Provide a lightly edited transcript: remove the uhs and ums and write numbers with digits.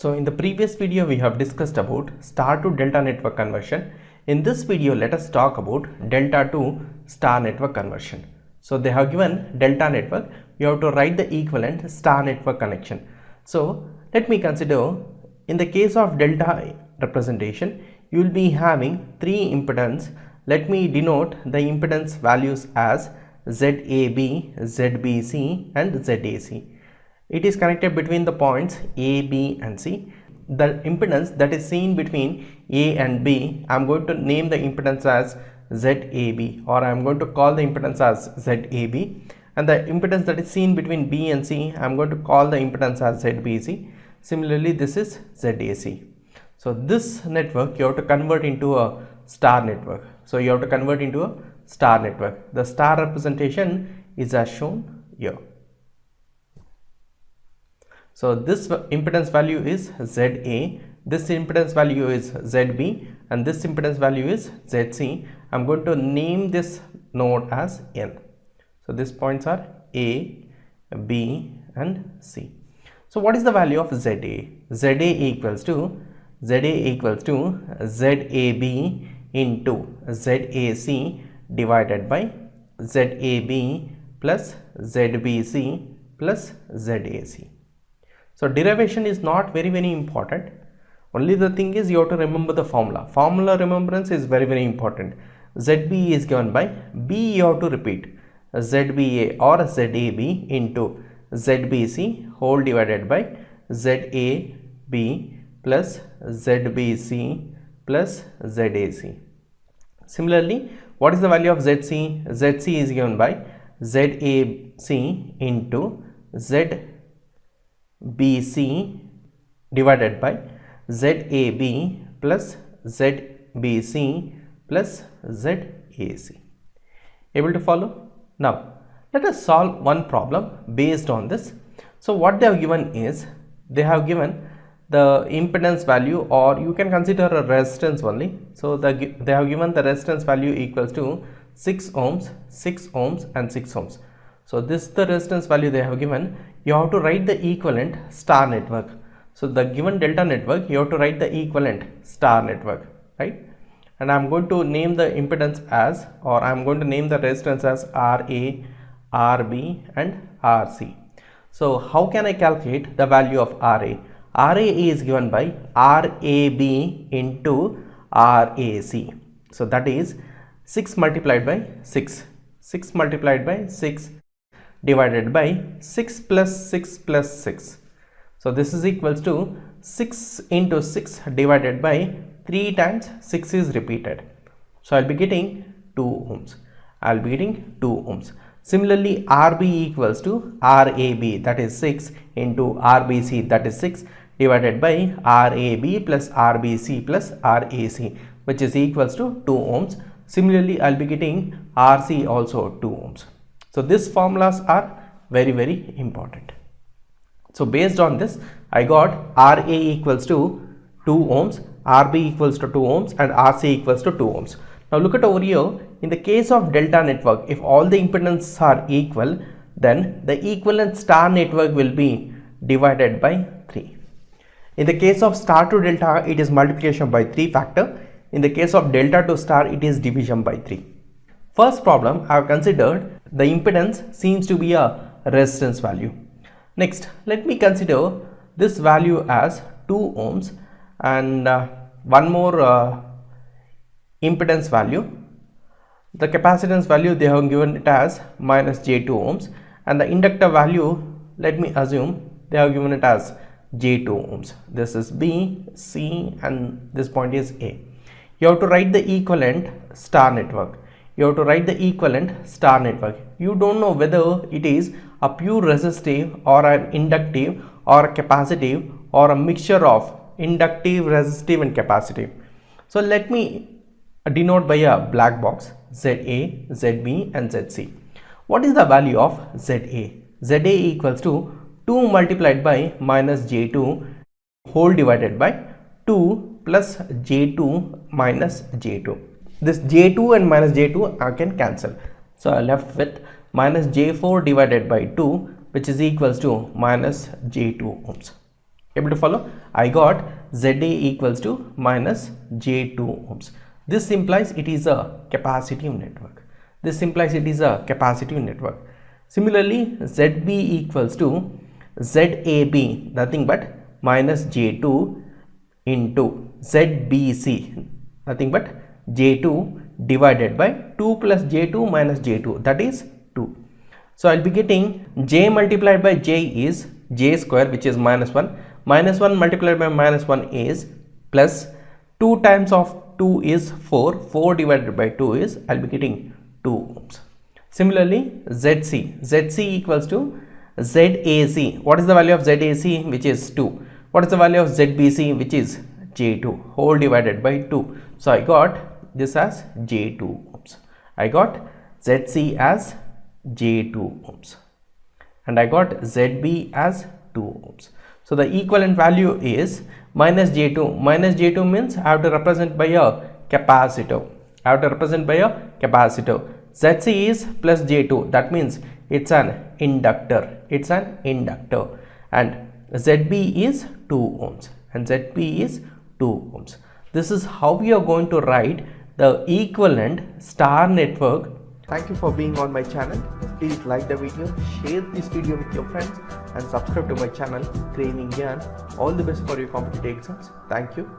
So in the previous video we have discussed about star to delta network conversion. In this video let us talk about delta to star network conversion. So they have given delta network, you have to write the equivalent star network connection. So let me consider in the case of delta representation you will be having three impedance. Let me denote the impedance values as ZAB, ZBC and ZAC. It is connected between the points A, B and C. The impedance that is seen between A and B, I am going to name the impedance as ZAB, or I am going to call the impedance as ZAB, and the impedance that is seen between B and C, I am going to call the impedance as ZBC. Similarly, this is ZAC. So this network you have to convert into a star network. So you have to convert into a star network. The star representation is as shown here. So this impedance value is ZA, this impedance value is ZB and this impedance value is ZC. I am going to name this node as N. So these points are A, B and C. So what is the value of ZA? ZA equals to ZAB into ZAC divided by ZAB plus ZBC plus ZAC. So derivation is not very important. Only the thing is you have to remember the formula. Formula remembrance is very important. ZB is given by B, you have to repeat ZBA or ZAB into ZBC whole divided by ZAB plus ZBC plus ZAC. Similarly, what is the value of ZC? ZC is given by ZAC into ZBC divided by ZAB plus ZBC plus ZAC. Able to follow? Now let us solve one problem based on this. So what they have given is, they have given the impedance value, or you can consider a resistance only. So they have given the resistance value equals to 6 ohms, 6 ohms and 6 ohms. So this is the resistance value they have given. You have to write the equivalent star network. So the given delta network, you have to write the equivalent star network, right? And I am going to name the impedance as, or I am going to name the resistance as RA, RB and RC. So how can I calculate the value of RA? RA is given by RAB into RAC. So that is 6 multiplied by 6. 6 multiplied by 6 divided by 6 plus 6 plus 6. So this is equals to 6 into 6 divided by 3 times 6 is repeated. So I will be getting 2 ohms. I will be getting 2 ohms. Similarly, RB equals to RAB, that is 6 into RBC, that is 6 divided by RAB plus RBC plus RAC, which is equals to 2 ohms. Similarly, I will be getting RC also 2 ohms. So these formulas are very important. So based on this, I got RA equals to 2 ohms, RB equals to 2 ohms and RC equals to 2 ohms. Now look at over here, in the case of delta network, if all the impedances are equal, then the equivalent star network will be divided by 3. In the case of star to delta, it is multiplication by 3 factor. In the case of delta to star, it is division by 3. First problem I have considered, the impedance seems to be a resistance value. Next, let me consider this value as 2 ohms and one more impedance value. The capacitance value they have given it as minus J2 ohms, and the inductor value, let me assume they have given it as J2 ohms. This is B, C and this point is A. You have to write the equivalent star network. You have to write the equivalent star network. You don't know whether it is a pure resistive or an inductive or a capacitive or a mixture of inductive, resistive and capacitive. So let me denote by a black box ZA, ZB and ZC. What is the value of ZA? ZA equals to 2 multiplied by minus J2 whole divided by 2 plus J2 minus J2. This J2 and minus J2 I can cancel. So I left with minus J4 divided by 2, which is equals to minus J2 ohms. Able to follow? I got ZA equals to minus J2 ohms. This implies it is a capacitive network. This implies it is a capacitive network. Similarly, ZB equals to ZAB, nothing but minus J2 into ZBC, nothing but J2 divided by 2 plus J2 minus J2, that is 2. So I'll be getting J multiplied by J is J square, which is minus 1. Minus 1 multiplied by minus 1 is plus 2 times of 2 is 4. 4 divided by 2 is, I'll be getting 2 ohms. Similarly, ZC equals to ZAC. What is the value of ZAC? Which is 2. What is the value of ZBC? Which is J2 whole divided by 2. So I got this as J2 ohms. I got ZC as J2 ohms and I got ZB as 2 ohms. So the equivalent value is minus J2. Minus J2 means I have to represent by a capacitor. I have to represent by a capacitor. ZC is plus J2, that means it's an inductor. It's an inductor. And ZB is 2 ohms and ZB is 2 ohms. This is how we are going to write the equivalent star network. Thank you for being on my channel. Please like the video, share this video with your friends and subscribe to my channel Craving Gyan. All the best for your competitive exams. Thank you.